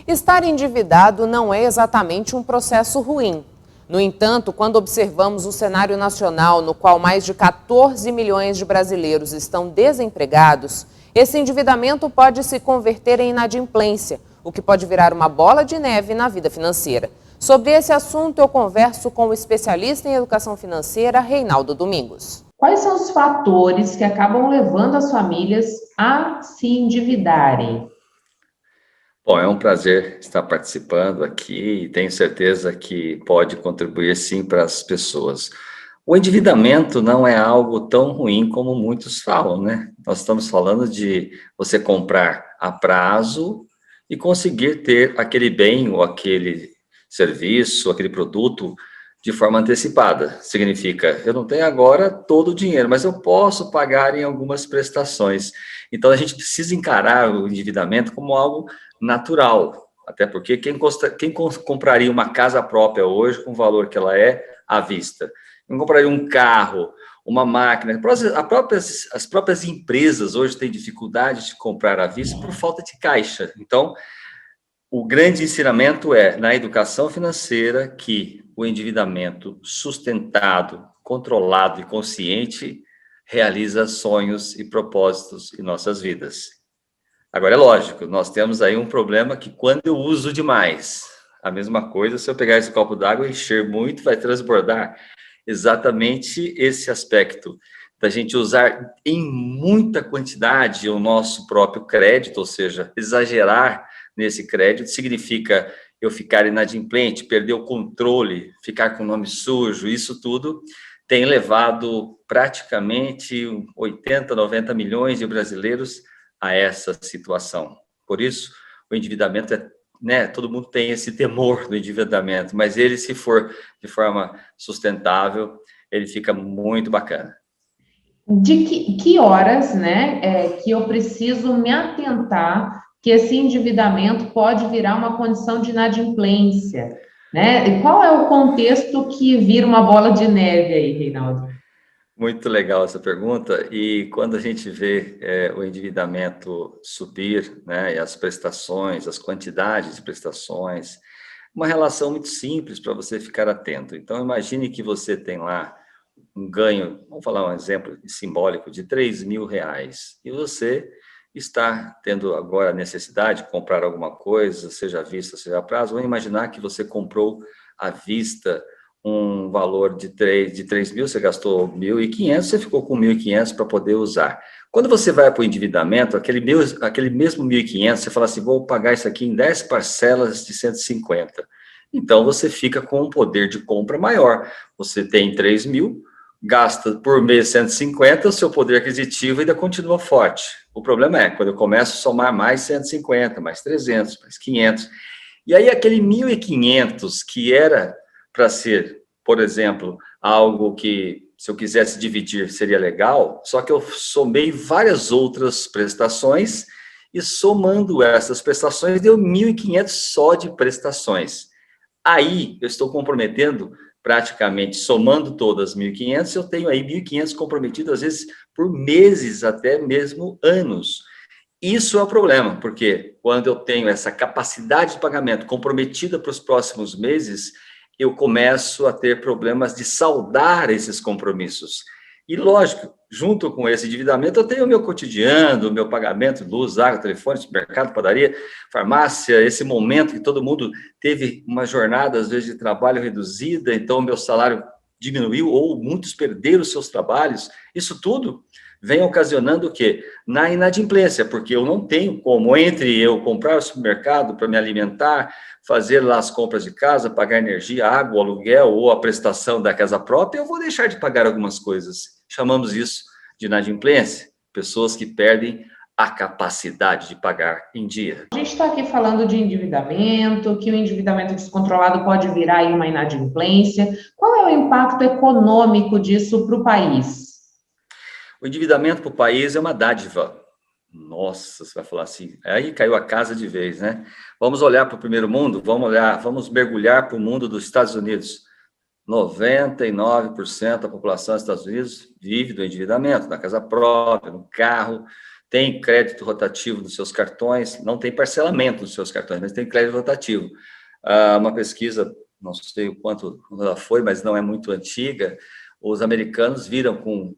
Estar endividado não é exatamente um processo ruim. No entanto, quando observamos o cenário nacional no qual mais de 14 milhões de brasileiros estão desempregados, esse endividamento pode se converter em inadimplência, o que pode virar uma bola de neve na vida financeira. Sobre esse assunto, eu converso com o especialista em educação financeira, Reinaldo Domingos. Quais são os fatores que acabam levando as famílias a se endividarem? Bom, é um prazer estar participando aqui e tenho certeza que pode contribuir sim para as pessoas. O endividamento não é algo tão ruim como muitos falam, né? Nós estamos falando de você comprar a prazo e conseguir ter aquele bem ou aquele serviço, aquele produto de forma antecipada. Significa, eu não tenho agora todo o dinheiro, mas eu posso pagar em algumas prestações. Então, a gente precisa encarar o endividamento como algo natural, até porque quem compraria uma casa própria hoje com o valor que ela é à vista? Quem compraria um carro, uma máquina? As próprias empresas hoje têm dificuldade de comprar à vista por falta de caixa. Então, o grande ensinamento é, na educação financeira, que o endividamento sustentado, controlado e consciente realiza sonhos e propósitos em nossas vidas. Agora, é lógico, nós temos aí um problema que quando eu uso demais, a mesma coisa, se eu pegar esse copo d'água e encher muito, vai transbordar. Exatamente esse aspecto da gente usar em muita quantidade o nosso próprio crédito, ou seja, exagerar nesse crédito, significa eu ficar inadimplente, perder o controle, ficar com o nome sujo, isso tudo tem levado praticamente 80, 90 milhões de brasileiros a essa situação. Por isso, o endividamento todo mundo tem esse temor do endividamento, mas ele, se for de forma sustentável, ele fica muito bacana. De que horas, que eu preciso me atentar que esse endividamento pode virar uma condição de inadimplência, né? E qual é o contexto que vira uma bola de neve aí, Reinaldo? Muito legal essa pergunta, e quando a gente vê o endividamento subir, né, e as prestações, as quantidades de prestações, uma relação muito simples para você ficar atento. Então, imagine que você tem lá um ganho, vamos falar um exemplo simbólico, de R$ 3.000, e você está tendo agora a necessidade de comprar alguma coisa, seja à vista, seja a prazo. Vamos imaginar que você comprou à vista um valor de 3 mil, você gastou 1.500, você ficou com 1.500 para poder usar. Quando você vai para o endividamento, aquele mesmo 1.500, você fala assim, vou pagar isso aqui em 10 parcelas de 150. Então, você fica com um poder de compra maior. Você tem 3 mil, gasta por mês 150, o seu poder aquisitivo ainda continua forte. O problema é, quando eu começo a somar mais 150, mais 300, mais 500, e aí aquele 1.500 que era para ser, por exemplo, algo que, se eu quisesse dividir, seria legal, só que eu somei várias outras prestações, e somando essas prestações, deu 1.500 só de prestações. Aí, eu estou comprometendo, praticamente, somando todas 1.500, eu tenho aí 1.500 comprometidos, às vezes, por meses, até mesmo anos. Isso é o problema, porque quando eu tenho essa capacidade de pagamento comprometida para os próximos meses, eu começo a ter problemas de saldar esses compromissos. E, lógico, junto com esse endividamento, eu tenho o meu cotidiano, o meu pagamento, luz, água, telefone, supermercado, padaria, farmácia, esse momento que todo mundo teve uma jornada, às vezes, de trabalho reduzida, então o meu salário diminuiu, ou muitos perderam os seus trabalhos. Isso tudo vem ocasionando o quê? Na inadimplência, porque eu não tenho como, entre eu comprar o supermercado para me alimentar, fazer lá as compras de casa, pagar energia, água, aluguel ou a prestação da casa própria, eu vou deixar de pagar algumas coisas. Chamamos isso de inadimplência, pessoas que perdem a capacidade de pagar em dia. A gente está aqui falando de endividamento, que o endividamento descontrolado pode virar aí uma inadimplência. Qual é o impacto econômico disso para o país? O endividamento para o país é uma dádiva. Nossa, você vai falar assim, aí caiu a casa de vez, né? Vamos olhar para o primeiro mundo, vamos mergulhar para o mundo dos Estados Unidos. 99% da população dos Estados Unidos vive do endividamento, na casa própria, no carro, tem crédito rotativo nos seus cartões, não tem parcelamento nos seus cartões, mas tem crédito rotativo. Uma pesquisa, não sei o quanto ela foi, mas não é muito antiga, os americanos viram com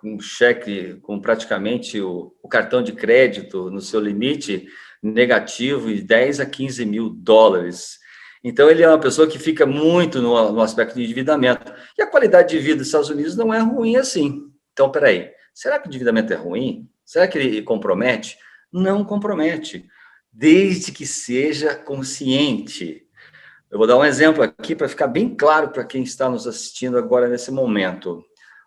um cheque, com praticamente o cartão de crédito no seu limite negativo de 10 a 15 mil dólares. Então, ele é uma pessoa que fica muito no aspecto de endividamento. E a qualidade de vida dos Estados Unidos não é ruim assim. Então, peraí, será que o endividamento é ruim? Será que ele compromete? Não compromete, desde que seja consciente. Eu vou dar um exemplo aqui para ficar bem claro para quem está nos assistindo agora nesse momento.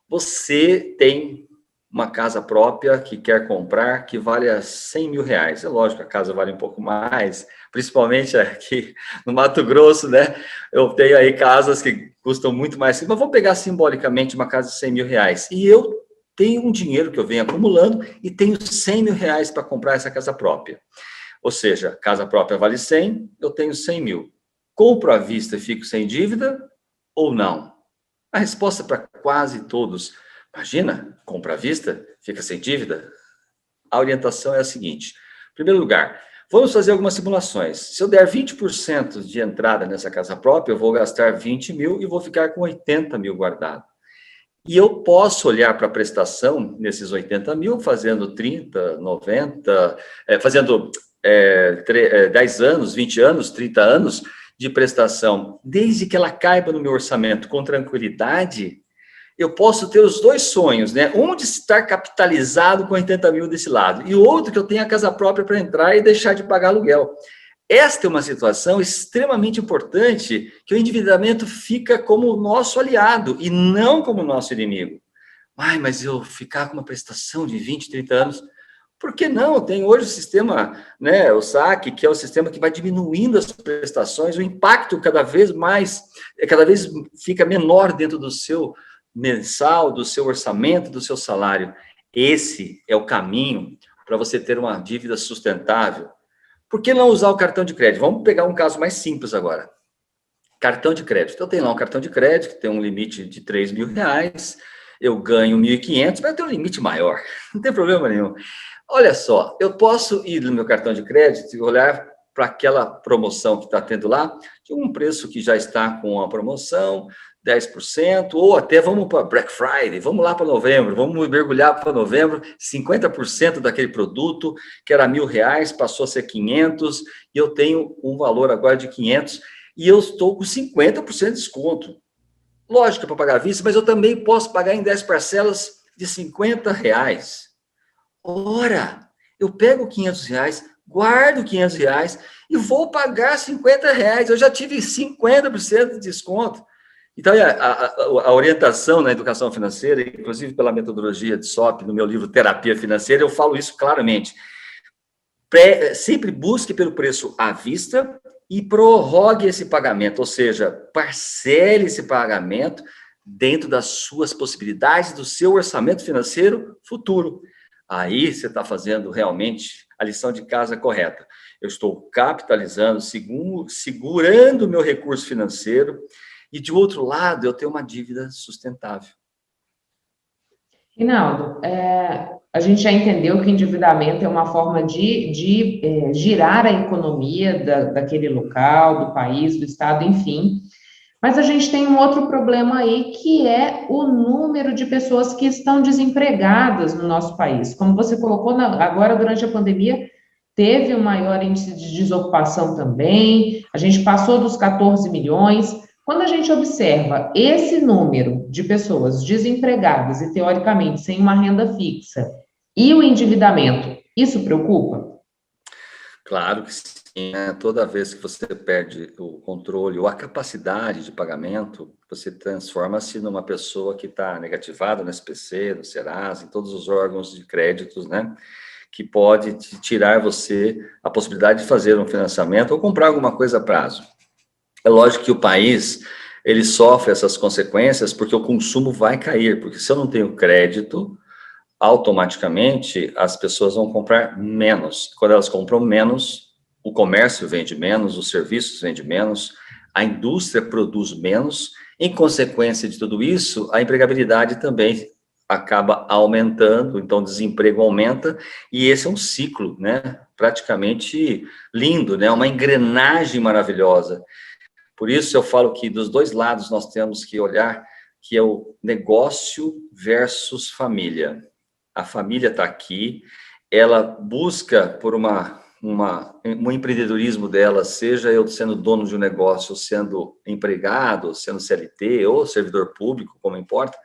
Você tem uma casa própria que quer comprar, que vale a 100 mil reais. É lógico, a casa vale um pouco mais, principalmente aqui no Mato Grosso, né? Eu tenho aí casas que custam muito mais, mas vamos pegar simbolicamente uma casa de 100 mil reais. E eu tenho um dinheiro que eu venho acumulando e tenho 100 mil reais para comprar essa casa própria. Ou seja, casa própria vale 100, eu tenho 100 mil. Compro à vista e fico sem dívida ou não? A resposta para quase todos, imagina, compra à vista, fica sem dívida? A orientação é a seguinte. Em primeiro lugar, vamos fazer algumas simulações. Se eu der 20% de entrada nessa casa própria, eu vou gastar 20 mil e vou ficar com 80 mil guardado. E eu posso olhar para a prestação nesses 80 mil, fazendo 30, 90, fazendo 10 anos, 20 anos, 30 anos de prestação, desde que ela caiba no meu orçamento com tranquilidade, eu posso ter os dois sonhos, né? Um de estar capitalizado com 80 mil desse lado, e o outro que eu tenha a casa própria para entrar e deixar de pagar aluguel. Esta é uma situação extremamente importante, que o endividamento fica como o nosso aliado e não como o nosso inimigo. Mas eu ficar com uma prestação de 20, 30 anos, por que não? Tem hoje o sistema, né, o saque, que é o sistema que vai diminuindo as prestações, o impacto cada vez fica menor dentro do seu mensal, do seu orçamento, do seu salário. Esse é o caminho para você ter uma dívida sustentável. Por que não usar o cartão de crédito? Vamos pegar um caso mais simples agora. Cartão de crédito. Eu tenho lá um cartão de crédito que tem um limite de 3 mil reais, eu ganho 1.500, mas eu tenho um limite maior, não tem problema nenhum. Olha só, eu posso ir no meu cartão de crédito e olhar para aquela promoção que está tendo lá, de um preço que já está com a promoção, 10%, ou até vamos para Black Friday, vamos lá para novembro, vamos mergulhar para novembro, 50% daquele produto, que era 1.000 reais, passou a ser 500, e eu tenho um valor agora de 500, e eu estou com 50% de desconto. Lógico, para pagar à vista, mas eu também posso pagar em 10 parcelas de 50 reais. Ora, eu pego 500 reais, guardo 500 reais e vou pagar 50 reais. Eu já tive 50% de desconto. Então, a orientação na educação financeira, inclusive pela metodologia de SOP, no meu livro Terapia Financeira, eu falo isso claramente. Sempre busque pelo preço à vista e prorrogue esse pagamento, ou seja, parcele esse pagamento dentro das suas possibilidades, do seu orçamento financeiro futuro. Aí você está fazendo realmente a lição de casa correta. Eu estou capitalizando, segurando o meu recurso financeiro, e, de outro lado, eu tenho uma dívida sustentável. Rinaldo, a gente já entendeu que o endividamento é uma forma de girar a economia daquele local, do país, do estado, enfim. Mas a gente tem um outro problema aí, que é o número de pessoas que estão desempregadas no nosso país. Como você colocou, agora, durante a pandemia, teve um maior índice de desocupação também, a gente passou dos 14 milhões. Quando a gente observa esse número de pessoas desempregadas e, teoricamente, sem uma renda fixa e o endividamento, isso preocupa? Claro que sim, né? Toda vez que você perde o controle ou a capacidade de pagamento, você transforma-se numa pessoa que está negativada no SPC, no Serasa, em todos os órgãos de créditos, né? Que pode tirar você a possibilidade de fazer um financiamento ou comprar alguma coisa a prazo. É lógico que o país, ele sofre essas consequências porque o consumo vai cair, porque se eu não tenho crédito, automaticamente as pessoas vão comprar menos. Quando elas compram menos, o comércio vende menos, os serviços vendem menos, a indústria produz menos. Em consequência de tudo isso, a empregabilidade também acaba aumentando, então o desemprego aumenta, e esse é um ciclo, né, praticamente lindo, né, uma engrenagem maravilhosa. Por isso eu falo que dos dois lados nós temos que olhar, que é o negócio versus família. A família está aqui, ela busca por um empreendedorismo dela, seja eu sendo dono de um negócio, sendo empregado, sendo CLT ou servidor público, como importa,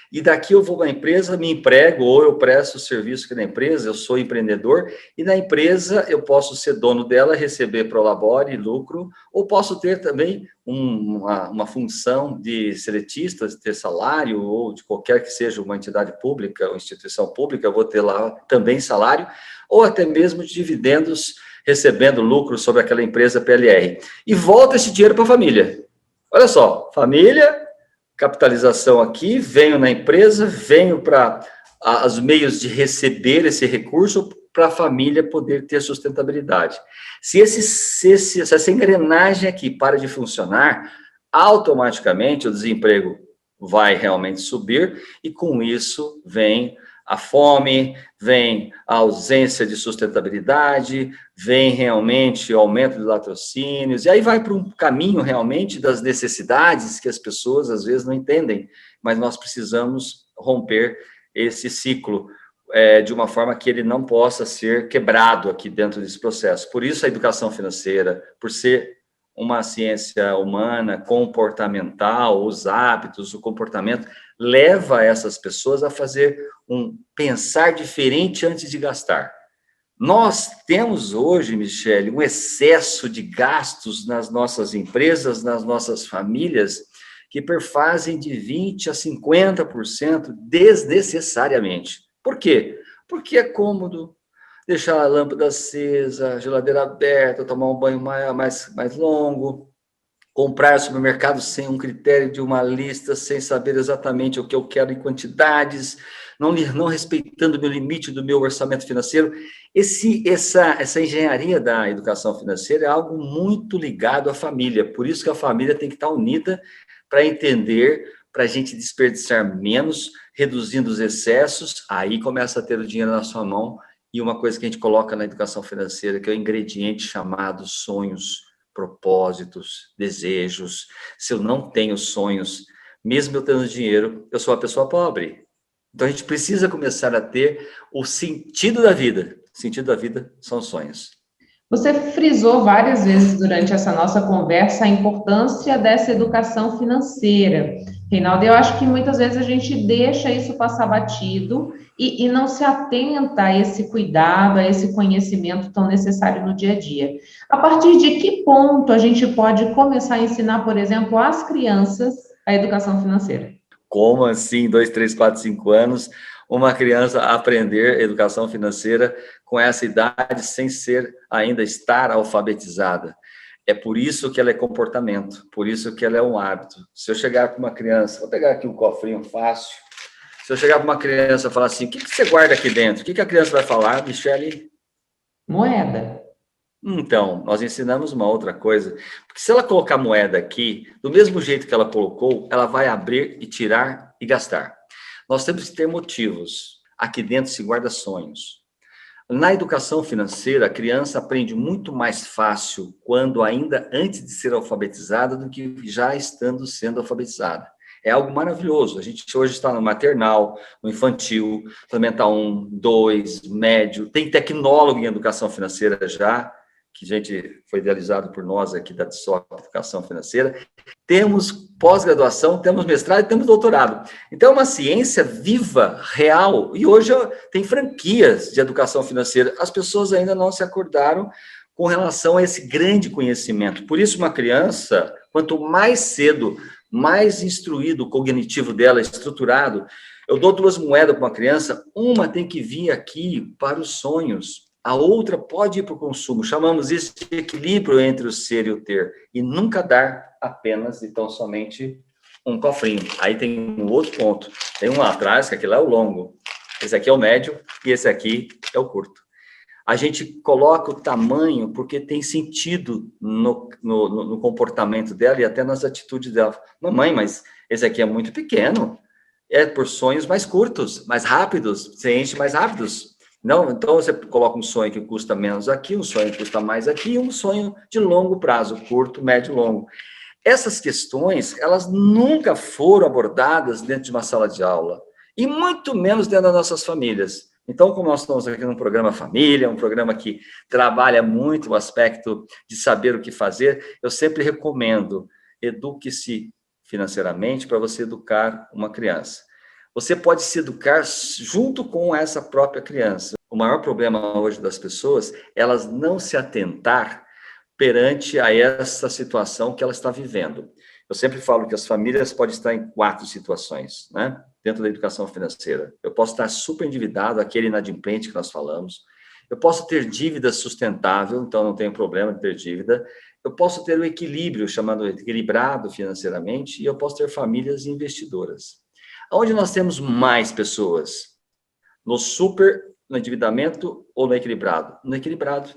e daqui eu vou para a empresa, me emprego, ou eu presto serviço aqui na empresa, eu sou empreendedor, e na empresa eu posso ser dono dela, receber prolabore, lucro, ou posso ter também uma função de seletista, ter salário, ou de qualquer que seja uma entidade pública ou instituição pública, eu vou ter lá também salário, ou até mesmo dividendos, recebendo lucro sobre aquela empresa PLR. E volta esse dinheiro para a família. Olha só, família, capitalização aqui, venho na empresa, venho para os meios de receber esse recurso para a família poder ter sustentabilidade. Se essa engrenagem aqui para de funcionar, automaticamente o desemprego vai realmente subir e com isso vem a fome, vem a ausência de sustentabilidade, vem realmente o aumento de latrocínios, e aí vai para um caminho realmente das necessidades que as pessoas às vezes não entendem, mas nós precisamos romper esse ciclo de uma forma que ele não possa ser quebrado aqui dentro desse processo. Por isso a educação financeira, por ser uma ciência humana, comportamental, os hábitos, o comportamento, leva essas pessoas a fazer um pensar diferente antes de gastar. Nós temos hoje, Michele, um excesso de gastos nas nossas empresas, nas nossas famílias, que perfazem de 20% a 50% desnecessariamente. Por quê? Porque é cômodo deixar a lâmpada acesa, a geladeira aberta, tomar um banho mais longo, comprar supermercado sem um critério de uma lista, sem saber exatamente o que eu quero em quantidades, não respeitando o meu limite do meu orçamento financeiro. Essa engenharia da educação financeira é algo muito ligado à família, por isso que a família tem que estar unida para entender, para a gente desperdiçar menos, reduzindo os excessos, aí começa a ter o dinheiro na sua mão, e uma coisa que a gente coloca na educação financeira, que é o ingrediente chamado sonhos, propósitos, desejos. Se eu não tenho sonhos, mesmo eu tendo dinheiro, eu sou uma pessoa pobre. Então, a gente precisa começar a ter o sentido da vida. O sentido da vida são sonhos. Você frisou várias vezes durante essa nossa conversa a importância dessa educação financeira. Reinaldo, eu acho que muitas vezes a gente deixa isso passar batido e não se atenta a esse cuidado, a esse conhecimento tão necessário no dia a dia. A partir de que ponto a gente pode começar a ensinar, por exemplo, às crianças a educação financeira? Como assim, 2, 3, 4, 5 anos, uma criança aprender educação financeira com essa idade sem ainda estar alfabetizada? É por isso que ela é comportamento, por isso que ela é um hábito. Se eu chegar para uma criança, vou pegar aqui um cofrinho fácil, se eu chegar para uma criança e falar assim, o que você guarda aqui dentro? O que a criança vai falar, Michele? Moeda. Então, nós ensinamos uma outra coisa, porque se ela colocar moeda aqui, do mesmo jeito que ela colocou, ela vai abrir e tirar e gastar. Nós temos que ter motivos. Aqui dentro se guarda sonhos. Na educação financeira, a criança aprende muito mais fácil quando ainda antes de ser alfabetizada do que já sendo alfabetizada. É algo maravilhoso. A gente hoje está no maternal, no infantil, Fundamental 1, 2, médio. Tem tecnólogo em educação financeira já, que a gente foi idealizado por nós aqui da TSOC Educação Financeira. Temos pós-graduação, temos mestrado e temos doutorado. Então, é uma ciência viva, real, e hoje tem franquias de educação financeira. As pessoas ainda não se acordaram com relação a esse grande conhecimento. Por isso, uma criança, quanto mais cedo, mais instruído o cognitivo dela, estruturado, eu dou 2 moedas para uma criança, uma tem que vir aqui para os sonhos, a outra pode ir para o consumo. Chamamos isso de equilíbrio entre o ser e o ter, e nunca dar apenas e tão somente um cofrinho. Aí tem um outro ponto, tem um lá atrás, que aquele é o longo, esse aqui é o médio, e esse aqui é o curto. A gente coloca o tamanho porque tem sentido no comportamento dela e até nas atitudes dela. Mamãe, mas esse aqui é muito pequeno. é por sonhos mais curtos, mais rápidos, você enche mais rápidos. Não, então você coloca um sonho que custa menos aqui, um sonho que custa mais aqui, e um sonho de longo prazo, curto, médio e longo. Essas questões, elas nunca foram abordadas dentro de uma sala de aula, e muito menos dentro das nossas famílias. Então, como nós estamos aqui num programa família, um programa que trabalha muito o aspecto de saber o que fazer, eu sempre recomendo, eduque-se financeiramente para você educar uma criança. Você pode se educar junto com essa própria criança. O maior problema hoje das pessoas é elas não se atentar perante a essa situação que ela está vivendo. Eu sempre falo que as famílias podem estar em 4 situações, né? Dentro da educação financeira. Eu posso estar super endividado, aquele inadimplente que nós falamos. Eu posso ter dívida sustentável, então não tenho problema de ter dívida. Eu posso ter o equilíbrio, chamado equilibrado financeiramente, e eu posso ter famílias investidoras. Onde nós temos mais pessoas? No super, no endividamento ou no equilibrado? No equilibrado.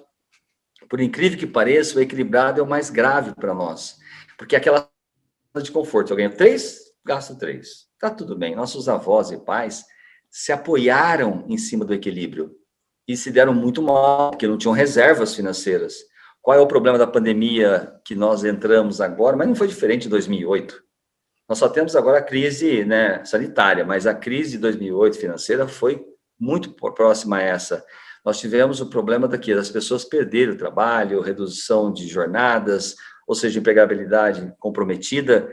Por incrível que pareça, o equilibrado é o mais grave para nós. Porque aquela de conforto, eu ganho 3, gasto 3. Está tudo bem. Nossos avós e pais se apoiaram em cima do equilíbrio e se deram muito mal, porque não tinham reservas financeiras. Qual é o problema da pandemia que nós entramos agora? Mas não foi diferente de 2008. Nós só temos agora a crise, né, sanitária, mas a crise de 2008 financeira foi muito próxima a essa. Nós tivemos o problema das pessoas perderem o trabalho, redução de jornadas, ou seja, empregabilidade comprometida,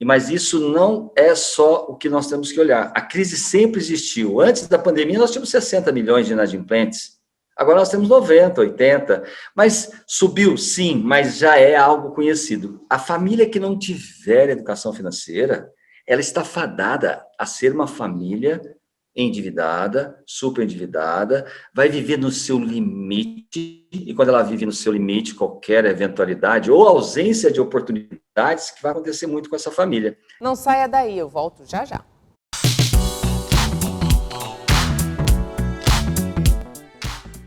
mas isso não é só o que nós temos que olhar. A crise sempre existiu. Antes da pandemia, nós tínhamos 60 milhões de inadimplentes. Agora nós temos 90, 80. Mas subiu, sim, mas já é algo conhecido. A família que não tiver educação financeira, ela está fadada a ser uma família endividada, super endividada, vai viver no seu limite, e quando ela vive no seu limite, qualquer eventualidade ou ausência de oportunidades, que vai acontecer muito com essa família. Não saia daí, eu volto já já.